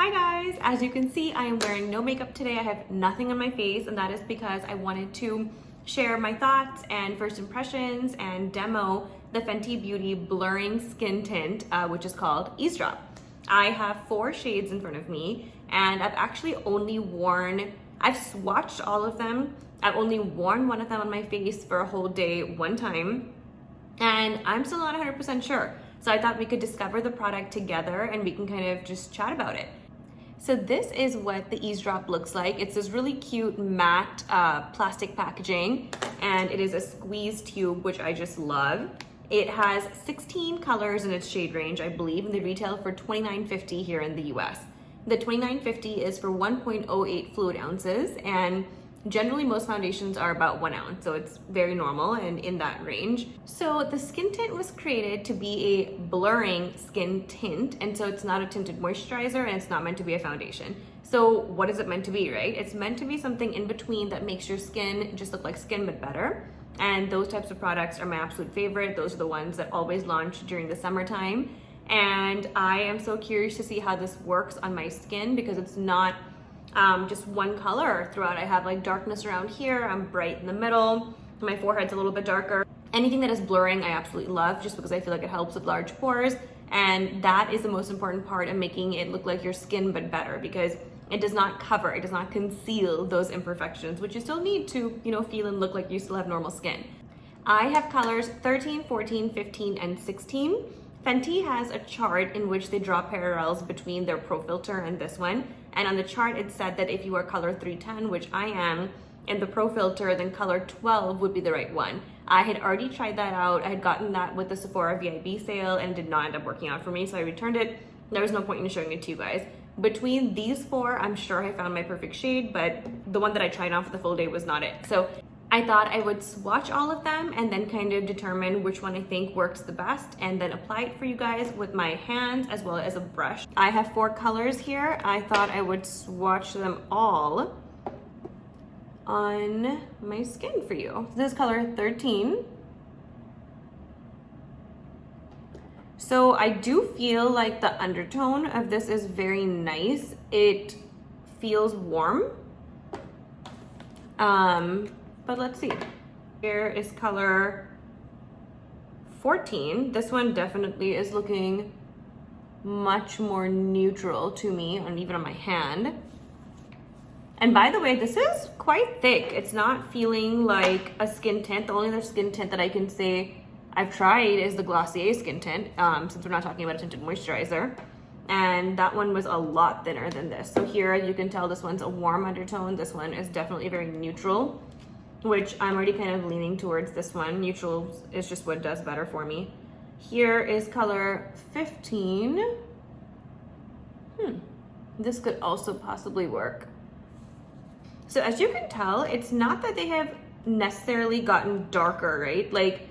Hi guys, as you can see, I am wearing no makeup today. I have nothing on my face, and that is because I wanted to share my thoughts and first impressions and demo the Fenty Beauty blurring skin tint, which is called Eaze Drop. I have 4 shades in front of me, and I've actually I've swatched all of them. I've only worn one of them on my face for a whole day one time, and I'm still not 100% sure. So I thought we could discover the product together and we can kind of just chat about it. So this is what the Eaze Drop looks like. It's this really cute matte plastic packaging, and it is a squeeze tube, which I just love. It has 16 colors in its shade range, I believe, and they retail for $29.50 here in the US. The $29.50 is for 1.08 fluid ounces, and generally most foundations are about 1 ounce, so it's very normal and in that range. So the skin tint was created to be a blurring skin tint, and so it's not a tinted moisturizer and it's not meant to be a foundation. So what is it meant to be, right? It's meant to be something in between that makes your skin just look like skin but better. And those types of products are my absolute favorite. Those are the ones that always launch during the summertime. And I am so curious to see how this works on my skin because it's not just one color throughout. I have like darkness around here, I'm bright in the middle, my forehead's a little bit darker. Anything that is blurring I absolutely love just because I feel like it helps with large pores, and that is the most important part of making it look like your skin but better, because it does not cover, it does not conceal those imperfections, which you still need to, feel and look like you still have normal skin. I have colors 13, 14, 15, and 16. Fenty has a chart in which they draw parallels between their Pro Filter and this one. And on the chart, it said that if you are color 310, which I am, in the Pro Filter, then color 12 would be the right one. I had already tried that out. I had gotten that with the Sephora VIB sale and did not end up working out for me, so I returned it. There was no point in showing it to you guys. Between these 4, I'm sure I found my perfect shade, but the one that I tried on for the full day was not it. So I thought I would swatch all of them and then kind of determine which one I think works the best and then apply it for you guys with my hands as well as a brush. I have 4 colors here. I thought I would swatch them all on my skin for you. This is color 13. So I do feel like the undertone of this is very nice. It feels warm. But let's see. Here is color 14. This one definitely is looking much more neutral to me, even on my hand. And by the way, this is quite thick. It's not feeling like a skin tint. The only other skin tint that I can say I've tried is the Glossier skin tint, since we're not talking about a tinted moisturizer. And that one was a lot thinner than this. So here you can tell this one's a warm undertone. This one is definitely very neutral, which I'm already kind of leaning towards this one. Neutral is just what does better for me. Here is color 15. This could also possibly work. So as you can tell, it's not that they have necessarily gotten darker, right? Like,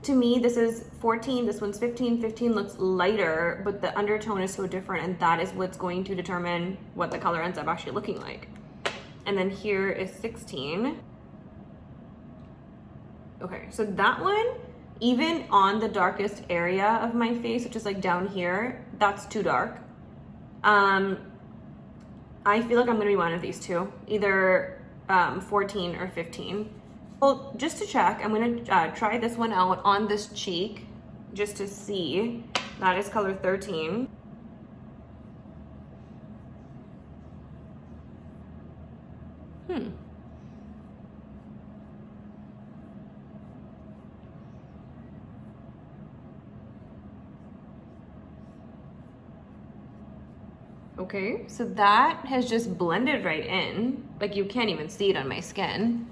to me, this is 14, this one's 15. 15 looks lighter, but the undertone is so different, and that is what's going to determine what the color ends up actually looking like. And then here is 16. Okay, so that one, even on the darkest area of my face, which is like down here, that's too dark. I feel like I'm gonna be one of these two, either 14 or 15. Well, just to check, I'm gonna try this one out on this cheek, just to see. That is color 13. Okay, so that has just blended right in. Like, you can't even see it on my skin.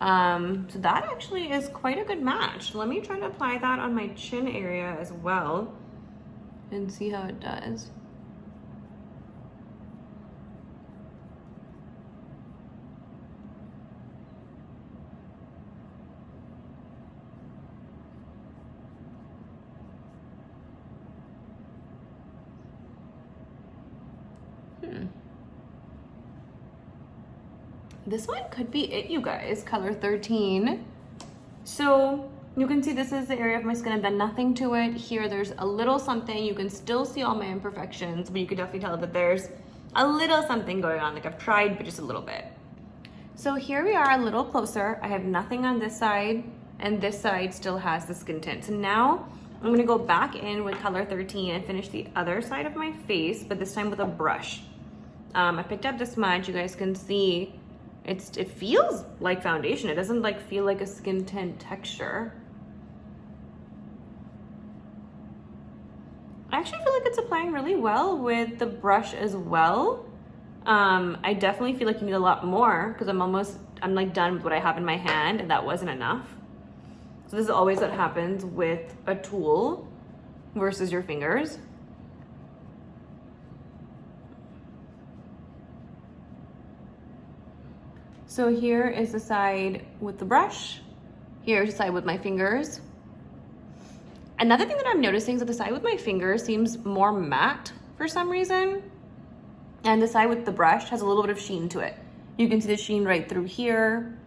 So that actually is quite a good match. Let me try to apply that on my chin area as well and see how it does. This one could be it, you guys, color 13. So You can see this is the area of my skin. I've done nothing to it. Here, there's a little something. You can still see all my imperfections, but you can definitely tell that there's a little something going on. Like I've tried, but just a little bit. So here we are a little closer. I have nothing on this side, and this side still has the skin tint. So now I'm gonna go back in with color 13 and finish the other side of my face, but this time with a brush. I picked up this much. You guys can see it feels like foundation. It doesn't like feel like a skin tint texture. I actually feel like it's applying really well with the brush as well. I definitely feel like you need a lot more because I'm like done with what I have in my hand, and that wasn't enough. So this is always what happens with a tool versus your fingers. So here is the side with the brush. Here's the side with my fingers. Another thing that I'm noticing is that the side with my fingers seems more matte for some reason. And the side with the brush has a little bit of sheen to it. You can see the sheen right through here.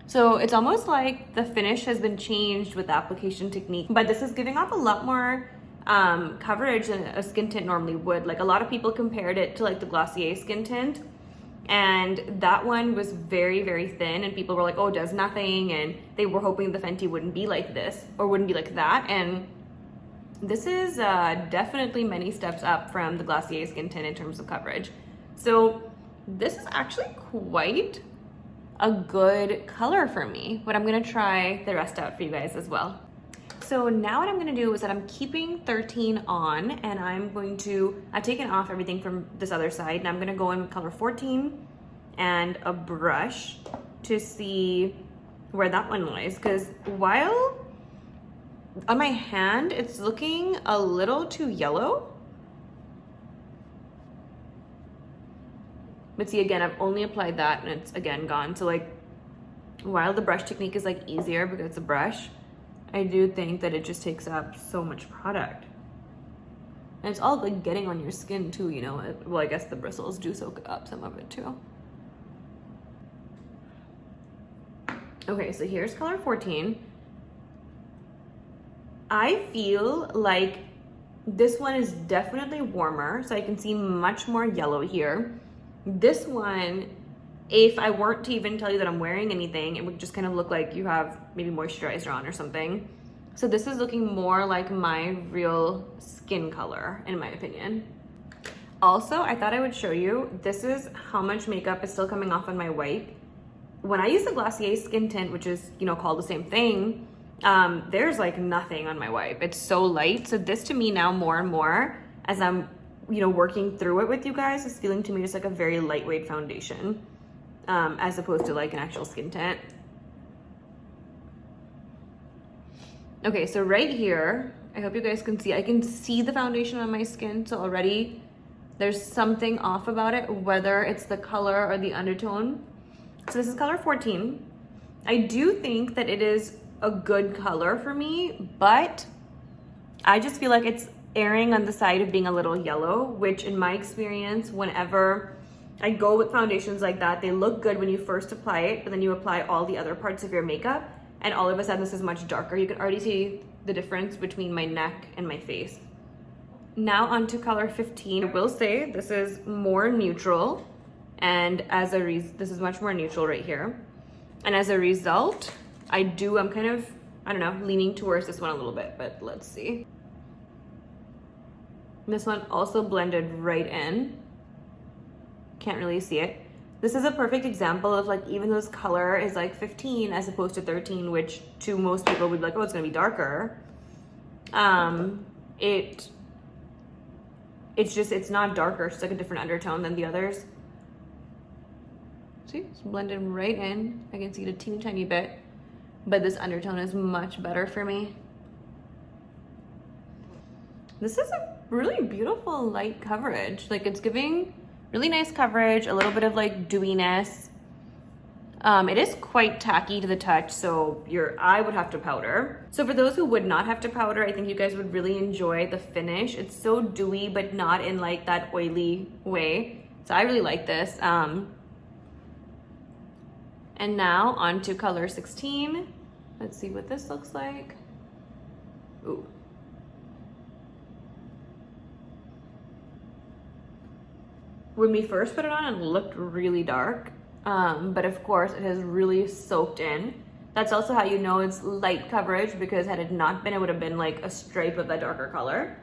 So it's almost like the finish has been changed with the application technique, but this is giving off a lot more coverage than a skin tint normally would. Like a lot of people compared it to like the Glossier skin tint, and that one was very, very thin, and people were like, oh, it does nothing, and they were hoping the Fenty wouldn't be like this or wouldn't be like that. And this is definitely many steps up from the Glossier skin tint in terms of coverage. So this is actually quite a good color for me, but I'm gonna try the rest out for you guys as well. So now what I'm gonna do is that I'm keeping 13 on, and I've taken off everything from this other side, and I'm gonna go in with color 14 and a brush to see where that one lies. Because while on my hand, it's looking a little too yellow. But see, again, I've only applied that and it's again gone. So like, while the brush technique is like easier because it's a brush, I do think that it just takes up so much product. And it's all like getting on your skin too, you know? Well, I guess the bristles do soak up some of it too. Okay, so here's color 14. I feel like this one is definitely warmer, so I can see much more yellow here. This one, if I weren't to even tell you that I'm wearing anything, it would just kind of look like you have maybe moisturizer on or something. So this is looking more like my real skin color, in my opinion. Also, I thought I would show you, this is how much makeup is still coming off on my wipe. When I use the Glossier skin tint, which is, you know, called the same thing, there's like nothing on my wipe. It's so light. So this to me now more and more, as I'm, you know, working through it with you guys, is feeling to me just like a very lightweight foundation, as opposed to like an actual skin tint. Okay, so right here, I hope you guys can see, I can see the foundation on my skin. So already there's something off about it, whether it's the color or the undertone. So this is color 14. I do think that it is a good color for me, but I just feel like it's erring on the side of being a little yellow, which in my experience, whenever I go with foundations like that, they look good when you first apply it, but then you apply all the other parts of your makeup, and all of a sudden this is much darker. You can already see the difference between my neck and my face. Now onto color 15. I will say this is more neutral, and this is much more neutral right here. And as a result, I'm kind of, I don't know, leaning towards this one a little bit, but let's see. This one also blended right in. Can't really see it. This is a perfect example of like, even though this color is like 15 as opposed to 13, which to most people would be like, oh, it's gonna be darker. It's not darker, it's like a different undertone than the others. See, it's blended right in. I can see it a teeny tiny bit, but this undertone is much better for me. This is a really beautiful light coverage. Like, it's giving really nice coverage, a little bit of like dewiness. It is quite tacky to the touch, so your eye would have to powder. So for those who would not have to powder, I think you guys would really enjoy the finish. It's so dewy, but not in like that oily way. So I really like this. And now onto color 16. Let's see what this looks like. Ooh. When we first put it on, it looked really dark, but of course it has really soaked in. That's also how you know it's light coverage, because had it not been, it would have been like a stripe of that darker color.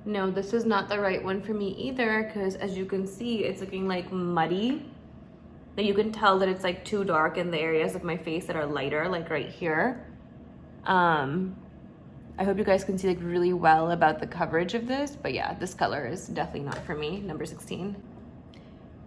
No, this is not the right one for me either, because as you can see, it's looking like muddy. That you can tell that it's like too dark in the areas of my face that are lighter, like right here. I hope you guys can see like really well about the coverage of this, but yeah, this color is definitely not for me, number 16.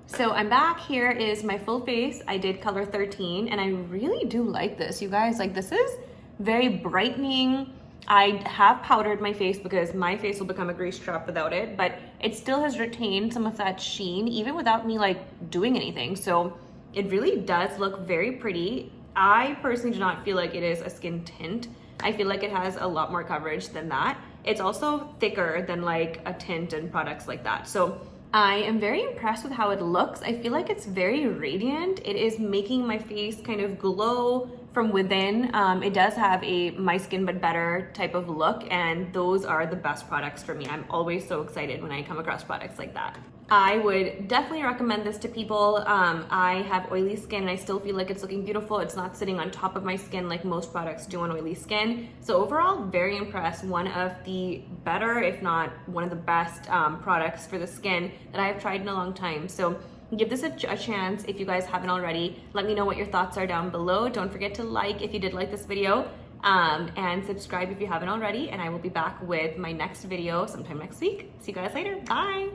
So I'm back. Here is my full face. I did color 13 and I really do like this, you guys. Like, this is very brightening. I have powdered my face because my face will become a grease trap without it, but it still has retained some of that sheen even without me like doing anything. So it really does look very pretty. I personally do not feel like it is a skin tint. I feel like it has a lot more coverage than that. It's also thicker than like a tint and products like that. So I am very impressed with how it looks. I feel like it's very radiant. It is making my face kind of glow from within. It does have a my skin but better type of look, and those are the best products for me. I'm always so excited when I come across products like that. I would definitely recommend this to people. I have oily skin and I still feel like it's looking beautiful. It's not sitting on top of my skin like most products do on oily skin. So overall, very impressed. One of the better, if not one of the best products for the skin that I have tried in a long time. So give this a chance if you guys haven't already. Let me know what your thoughts are down below. Don't forget to like if you did like this video, and subscribe if you haven't already. And I will be back with my next video sometime next week. See you guys later. Bye.